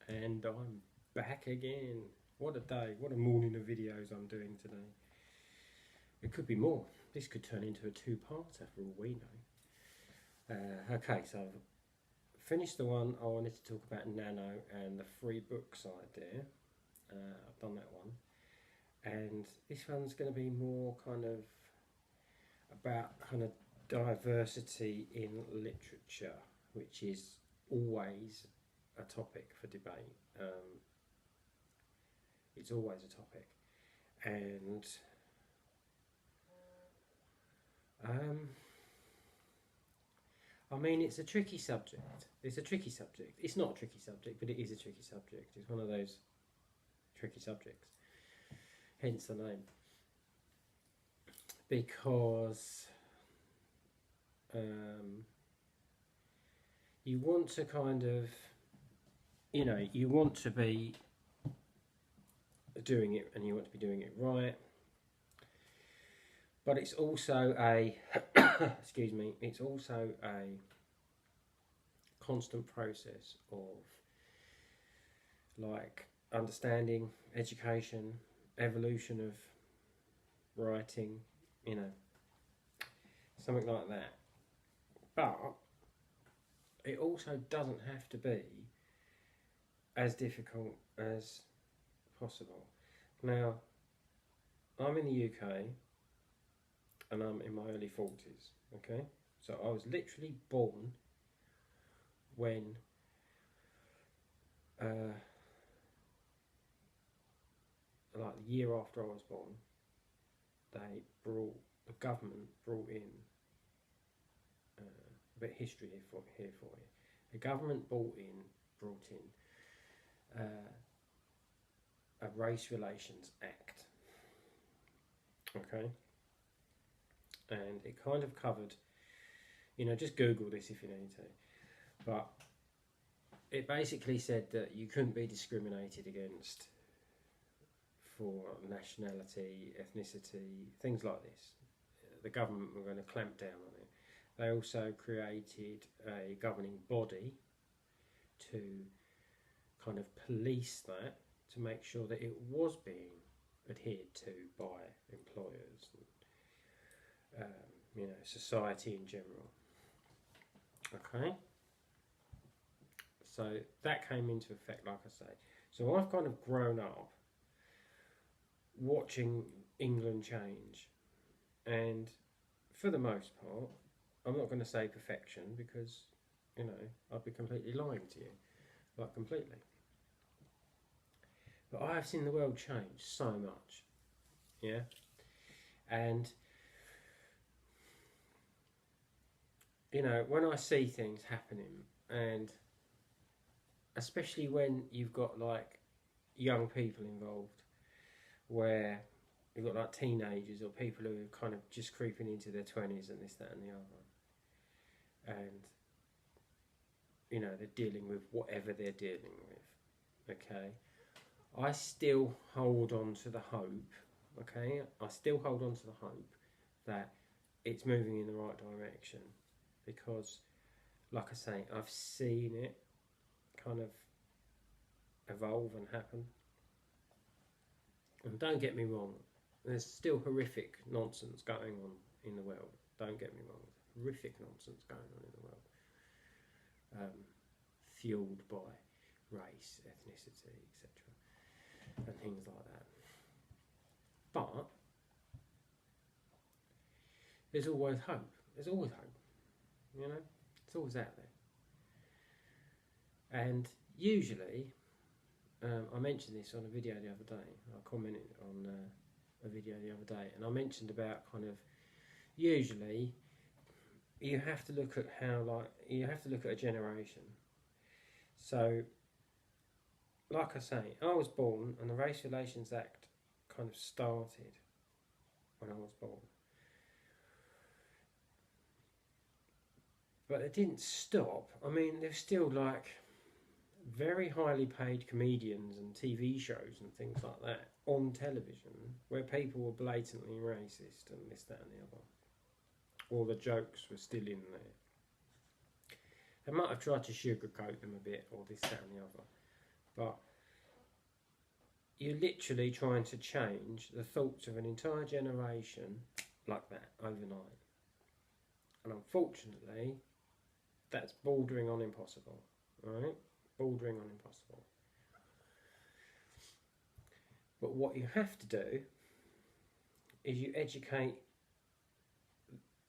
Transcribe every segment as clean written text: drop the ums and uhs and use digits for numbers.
And I'm back again. What a day, what a morning of videos I'm doing today. It could be more. This could turn into a two-parter for all we know. Okay, so I've finished the one I wanted to talk about, Nano and the free books idea. I've done that one. And this one's going to be more kind of about kind of diversity in literature, which is always a topic for debate. It's always a topic, and I mean, it's a tricky subject. It's a tricky subject. It's not a tricky subject, but it is a tricky subject. It's one of those tricky subjects, hence the name. Because you want to kind of, you want to be doing it, and you want to be doing it right. But it's also a, excuse me, it's also a constant process of like understanding, education, evolution of writing, something like that. But it also doesn't have to be as difficult as possible. Now, I'm in the UK and I'm in my early 40s, okay? So I was literally born when like the year after I was born, the government brought in a bit of history here for you. The government brought in a Race Relations Act, okay? And it kind of covered, just Google this if you need to, but it basically said that you couldn't be discriminated against for nationality, ethnicity, things like this. The government were going to clamp down on it. They also created a governing body to kind of police that, to make sure that it was being adhered to by employers and society in general. Okay, so that came into effect, like I say. So I've kind of grown up watching England change, and for the most part, I'm not going to say perfection, because I'd be completely lying to you, like completely. But I have seen the world change so much, yeah, and when I see things happening, and especially when you've got like young people involved, where you've got like teenagers or people who are kind of just creeping into their 20s and this, that and the other, and they're dealing with whatever they're dealing with, okay, I still hold on to the hope, okay, I still hold on to the hope that it's moving in the right direction, because like I say, I've seen it kind of evolve and happen. And don't get me wrong, there's still horrific nonsense going on in the world. Don't get me wrong, horrific nonsense going on in the world, fueled by race, ethnicity, etc., and things like that. But there's always hope. There's always hope. It's always out there. And usually, I mentioned this on a video the other day. I commented on a video the other day, and I mentioned about kind of, usually you have to look at you have to look at a generation. So, like I say, I was born, and the Race Relations Act kind of started when I was born. But it didn't stop. I mean, there's still like very highly paid comedians and TV shows and things like that on television where people were blatantly racist and this, that and the other. All the jokes were still in there. They might have tried to sugarcoat them a bit or this, that and the other. But you're literally trying to change the thoughts of an entire generation like that overnight. And unfortunately, that's bordering on impossible, right? Bordering on impossible. But what you have to do is you educate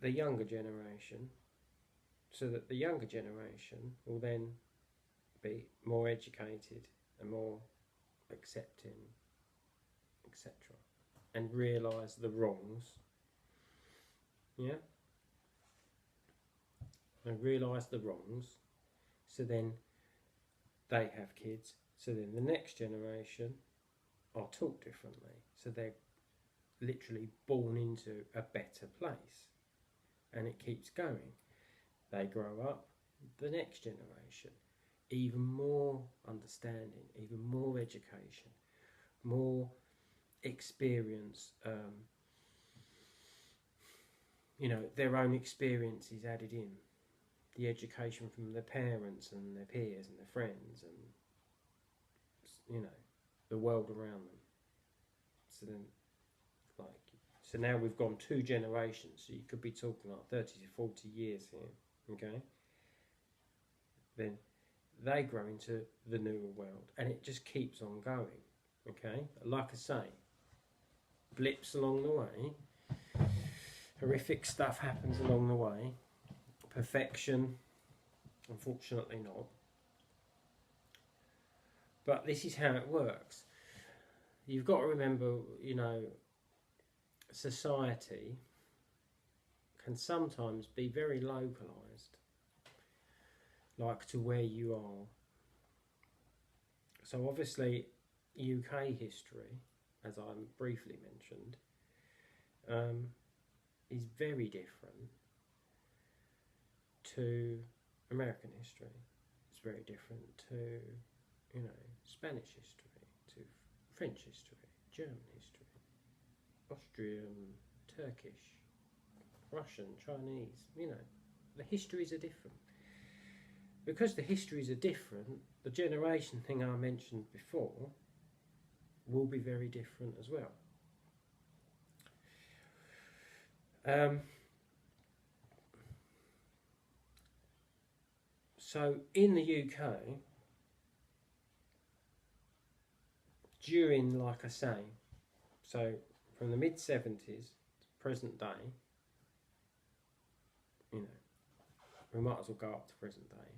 the younger generation so that the younger generation will then be more educated and more accepting, etc. and realise the wrongs. Yeah? And realise the wrongs, so then they have kids, so then the next generation are taught differently, so they're literally born into a better place, and it keeps going. They grow up, the next generation, even more understanding, even more education, more experience, their own experiences added in, the education from their parents and their peers and their friends and the world around them. So now we've gone 2 generations, so you could be talking like 30 to 40 years here, okay? Then they grow into the newer world, and it just keeps on going, okay? Like I say, blips along the way, horrific stuff happens along the way, perfection, unfortunately not. But this is how it works. You've got to remember, society can sometimes be very localised, like to where you are. So obviously UK history, as I briefly mentioned, is very different to American history. It's very different to, Spanish history, to French history, German history, Austrian, Turkish, Russian, Chinese. The histories are different. Because the histories are different, the generation thing I mentioned before will be very different as well. So in the UK, during, like I say, so from the mid-70s to present day, we might as well go up to present day.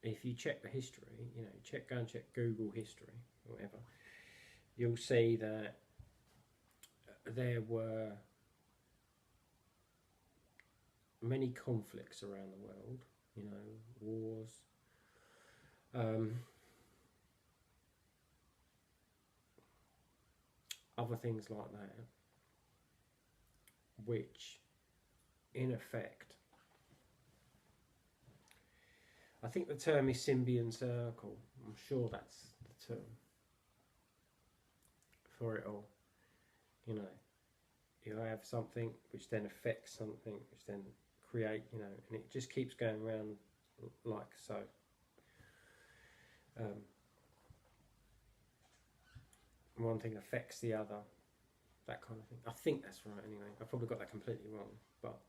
If you check the history, go and check Google history, or whatever, you'll see that there were many conflicts around the world, wars, other things like that, which in effect, I think the term is Symbian circle. I'm sure that's the term for it all. You have something which then affects something, which then create, and it just keeps going around like so. One thing affects the other, that kind of thing. I think that's right anyway. I've probably got that completely wrong, but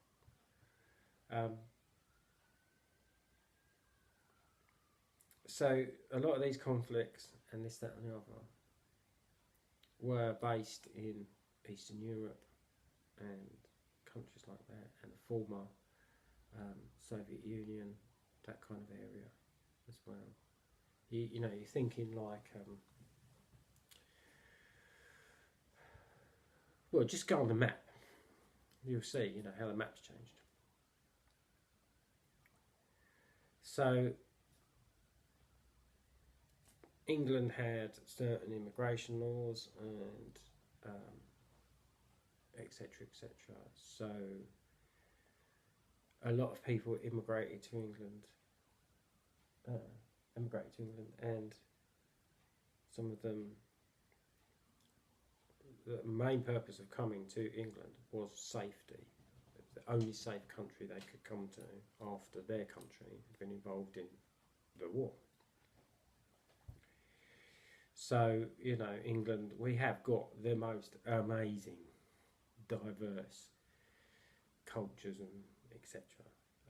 so a lot of these conflicts and this, that and the other were based in Eastern Europe and countries like that, and the former Soviet Union, that kind of area as well. You're thinking like, well, just go on the map. You'll see, how the map's changed. So England had certain immigration laws and etc. etc. So a lot of people immigrated to England, and some of them, the main purpose of coming to England was safety. It was the only safe country they could come to after their country had been involved in the war. So, you know, England, we have got the most amazing, diverse cultures and etc.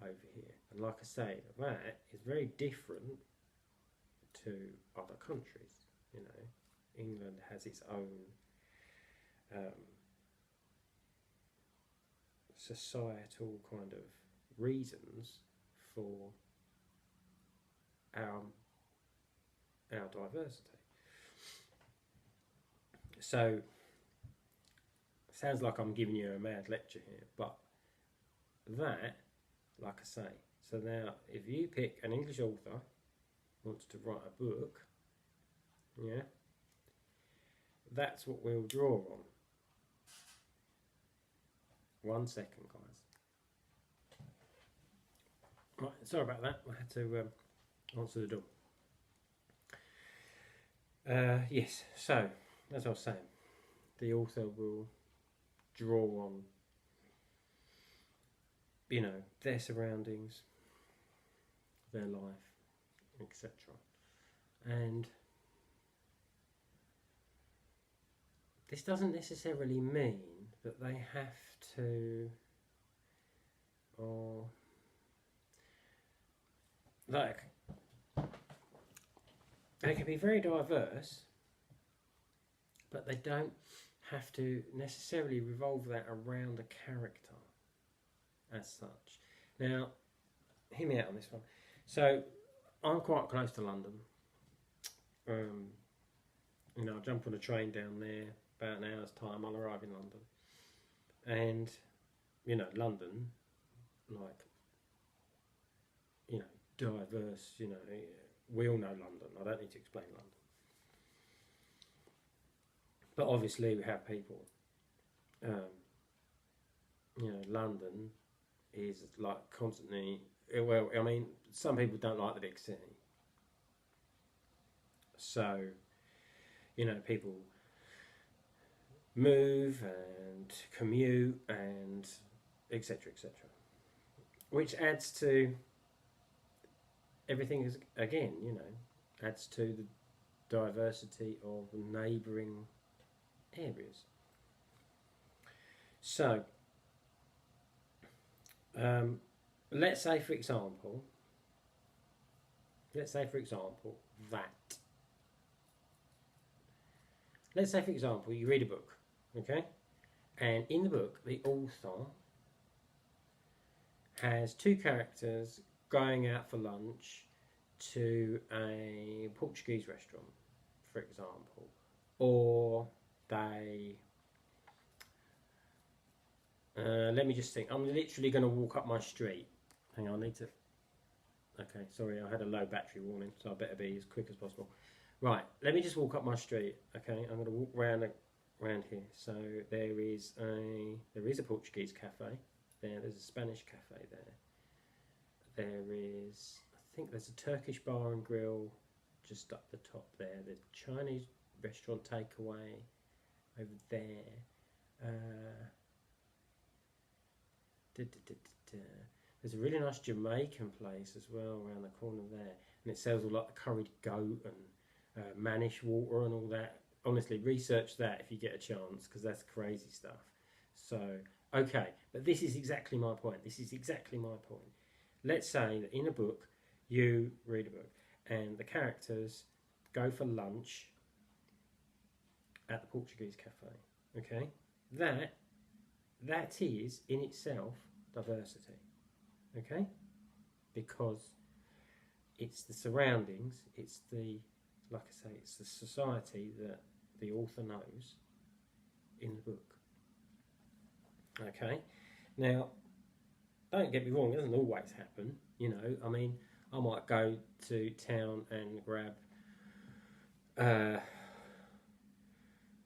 over here. And like I say, that is very different to other countries. You know, England has its own societal kind of reasons for our diversity. So, sounds like I'm giving you a mad lecture here, but that, like I say, so now if you pick an English author wants to write a book, yeah, that's what we'll draw on. 1 second, guys. Right, sorry about that. I had to answer the door. Yes, so as I was saying, the author will draw on, you know, their surroundings, their life, etc. And this doesn't necessarily mean that they have to, or like, they can be very diverse, but they don't have to necessarily revolve that around a character as such. Now, hear me out on this one. So, I'm quite close to London. You know, I'll jump on a train down there, about an hour's time, I'll arrive in London. And, you know, London, like, you know, diverse, you know, we all know London. I don't need to explain London. But obviously we have people, you know, London is like constantly, well, I mean, some people don't like the big city. So, you know, people move and commute and etc., etc. Which adds to everything, is, again, you know, adds to the diversity of neighbouring areas. So, let's say for example that, let's say for example you read a book, okay, and in the book the author has two characters going out for lunch to a Portuguese restaurant, for example, or they let me just think. I'm literally going to walk up my street. Hang on, I need to. Okay, sorry, I had a low battery warning, so I better be as quick as possible. Right, let me just walk up my street. Okay, I'm going to walk around here. So there is a Portuguese cafe there. There's a Spanish cafe there. There is, I think there's a Turkish bar and grill just up the top there. There's Chinese restaurant takeaway over there. There's a really nice Jamaican place as well around the corner there, and it sells all like the curried goat and manish water and all that. Honestly, research that if you get a chance, because that's crazy stuff. So, okay, but this is exactly my point. Let's say that in a book, you read a book, and the characters go for lunch at the Portuguese cafe. Okay, that is in itself diversity. Okay, because it's the surroundings, it's the, like I say, it's the society that the author knows in the book. Okay, now don't get me wrong, it doesn't always happen. You know, I mean, I might go to town and grab,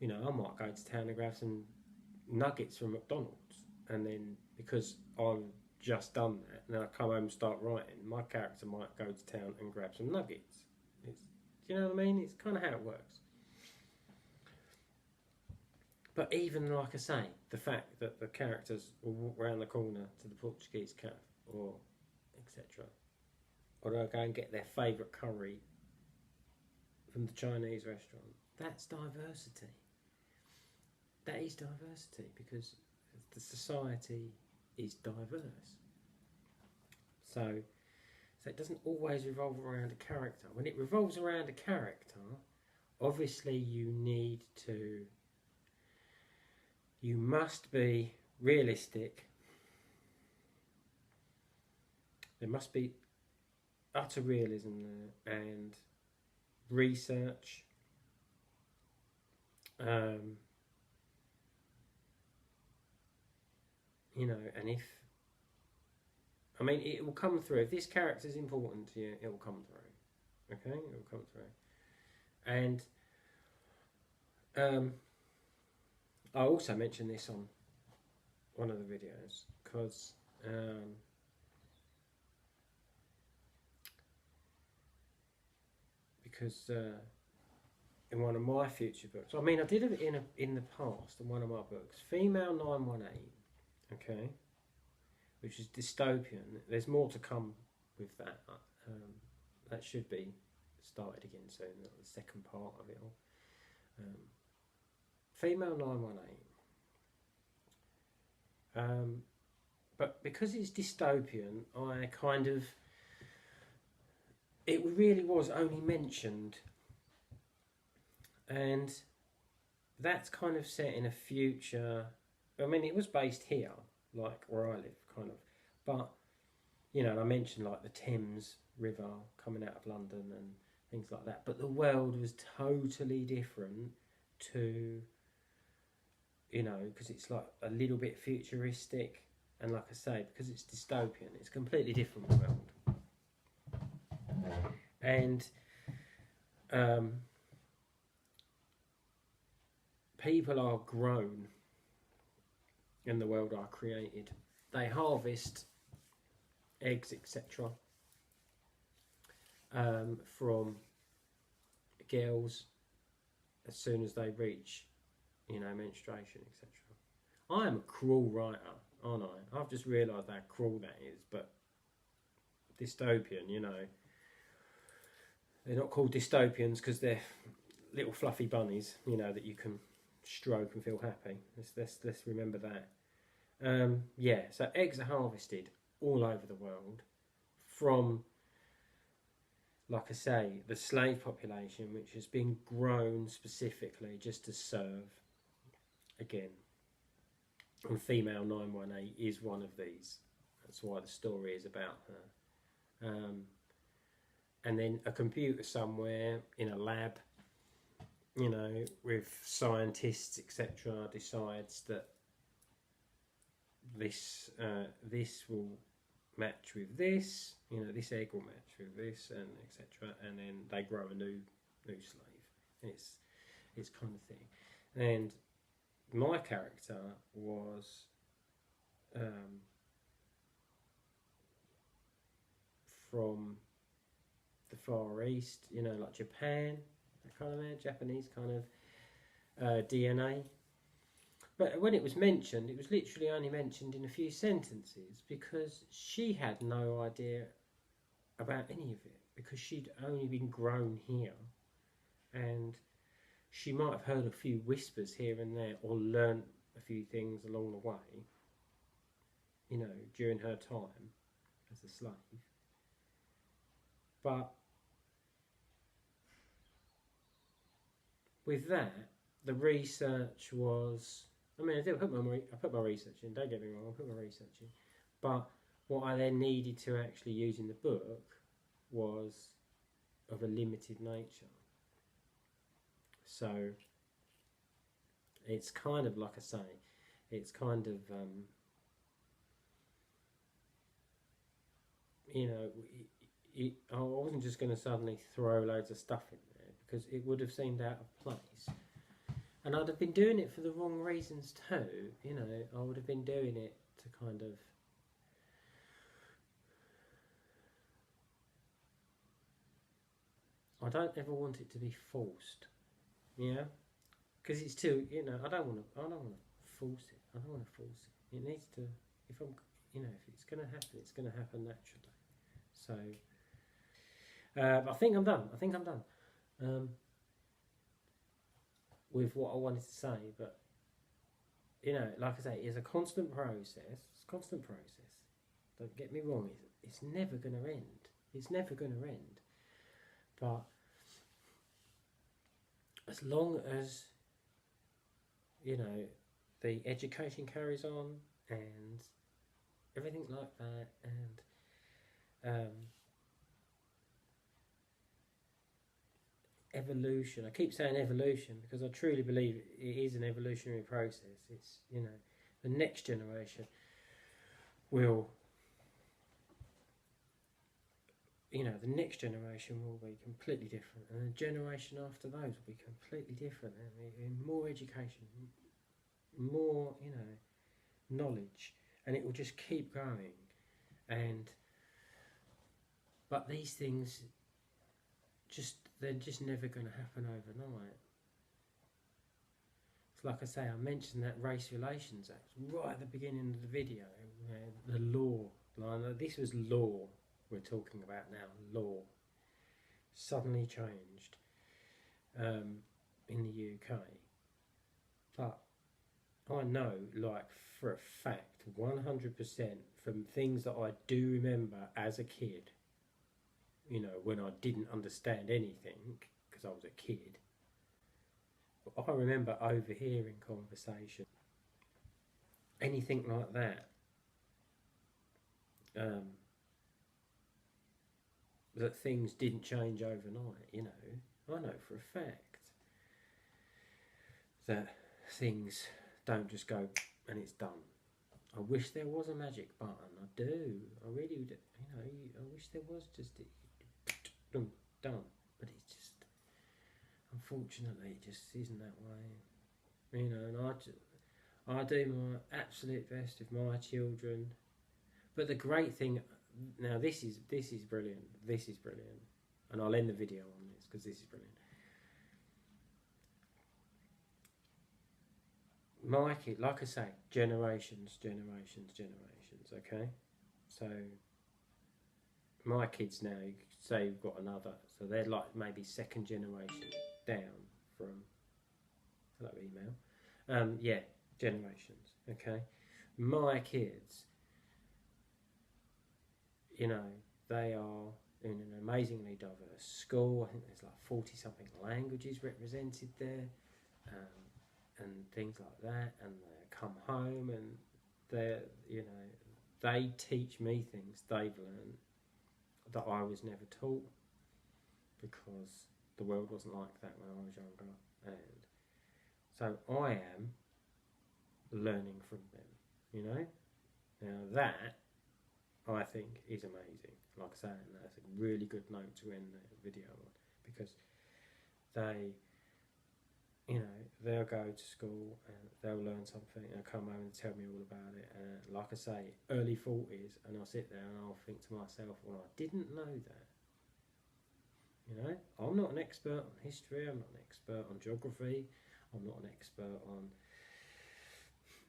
you know, I might go to town and grab some nuggets from McDonald's, and then because I've just done that, and then I come home and start writing, my character might go to town and grab some nuggets. It's, do you know what I mean? It's kind of how it works. But even, like I say, the fact that the characters will walk around the corner to the Portuguese cafe, or etc., or they'll go and get their favourite curry from the Chinese restaurant. That's diversity. That is diversity, because the society is diverse. So it doesn't always revolve around a character. When it revolves around a character, obviously you must be realistic. There must be utter realism there, and research. And it will come through. If this character is important to you, it will come through. Okay, it will come through. And I also mentioned this on one of the videos because in one of my future books, I did it in the past in one of my books, Female 918, okay, which is dystopian. There's more to come with that. That should be started again soon, the second part of it all. Female 918. But because it's dystopian, it really was only mentioned, and that's kind of set in a future. It was based here, like where I live, kind of, but I mentioned like the Thames River coming out of London and things like that, but the world was totally different to, because it's like a little bit futuristic, and like I say, because it's dystopian, it's a completely different world. And people are grown in the world I created. They harvest eggs, etc., from girls as soon as they reach, menstruation, etc. I am a cruel writer, aren't I? I've just realised how cruel that is, but dystopian, they're not called dystopians because they're little fluffy bunnies, that you can stroke and feel happy. Let's remember that. So eggs are harvested all over the world from, like I say, the slave population, which has been grown specifically just to serve. Again, and Female 918 is one of these. That's why the story is about her. And then a computer somewhere in a lab, with scientists, etc., decides that this will match with this, this egg will match with this, and etc., and then they grow a new slave. And it's kind of thing. And my character was from the Far East, like Japan, that kind of man, Japanese kind of DNA. But when it was mentioned, it was literally only mentioned in a few sentences, because she had no idea about any of it, because she'd only been grown here, and she might have heard a few whispers here and there, or learnt a few things along the way, during her time as a slave. But with that, the research was, I put my research in, don't get me wrong, I put my research in, but what I then needed to actually use in the book was of a limited nature. So it's kind of, like I say, it's kind of, I wasn't just going to suddenly throw loads of stuff in there, because it would have seemed out of place. And I'd have been doing it for the wrong reasons too, I would have been doing it to kind of, I don't ever want it to be forced, because it's too, I don't want to force it. I don't want to force it. It needs to, if it's going to happen, it's going to happen naturally. So I think I'm done. With what I wanted to say, but you know, like I say, it's a constant process. It's a constant process. Don't get me wrong. It's never going to end. It's never going to end. But as long as, you know, the education carries on and everything like that, and evolution. I keep saying evolution because I truly believe it is an evolutionary process. It's, you know, the next generation will, you know, the next generation will be completely different, and the generation after those will be completely different, and more education, more, you know, knowledge, and it will just keep going. And but these things they're just never going to happen overnight. It's like I say, I mentioned that Race Relations Act right at the beginning of the video, the law. This was law we're talking about now, law. Suddenly changed in the UK. But I know, like for a fact, 100% from things that I do remember as a kid, you know, when I didn't understand anything because I was a kid. But I remember overhearing conversation, anything like that, that things didn't change overnight, you know. I know for a fact that things don't just go and it's done. I wish there was a magic button. I do. I really do. You know, I wish there was just done. But it's just, unfortunately, it just isn't that way. You know, and I do my absolute best with my children. But the great thing, now this is brilliant. This is brilliant. And I'll end the video on this because this is brilliant. My kid, like I say, generations, okay? So, my kids now, you could say you've got another, so they're like maybe second generation down from, hello email, yeah, generations, okay? My kids, you know, they are in an amazingly diverse school. I think there's like 40-something languages represented there. And things like that, and they come home and they, you know, they teach me things they've learned that I was never taught because the world wasn't like that when I was younger, and so I am learning from them, you know. Now that I think is amazing. Like I say, and that's a really good note to end the video on, because they, you know, they'll go to school and they'll learn something and come home and tell me all about it. And like I say, early 40s, and I'll sit there and I'll think to myself, well, I didn't know that. You know, I'm not an expert on history, I'm not an expert on geography, I'm not an expert on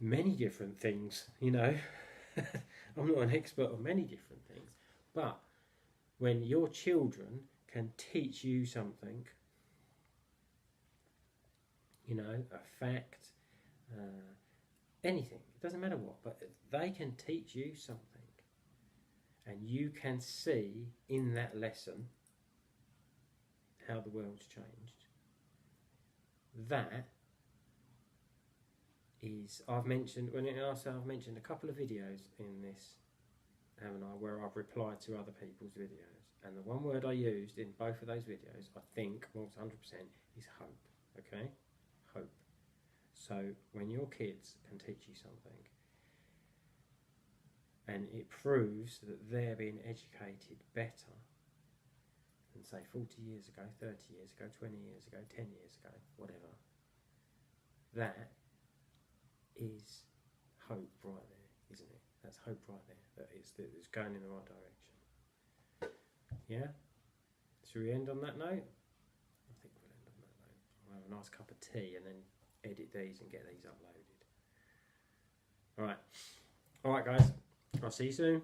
many different things, you know. I'm not an expert on many different things. But when your children can teach you something, you know, a fact, anything, it doesn't matter what, but they can teach you something, and you can see in that lesson how the world's changed. That is, I've mentioned a couple of videos in this, haven't I, where I've replied to other people's videos, and the one word I used in both of those videos, I think almost 100%, is hope. Okay, hope. So when your kids can teach you something, and it proves that they're being educated better than say 40 years ago, 30 years ago, 20 years ago, 10 years ago, whatever, that is hope right there, isn't it? That's hope right there, that it's going in the right direction. Yeah? Should we end on that note? I think we'll end on that note. I'll have a nice cup of tea and then edit these and get these uploaded. Alright, guys, I'll see you soon.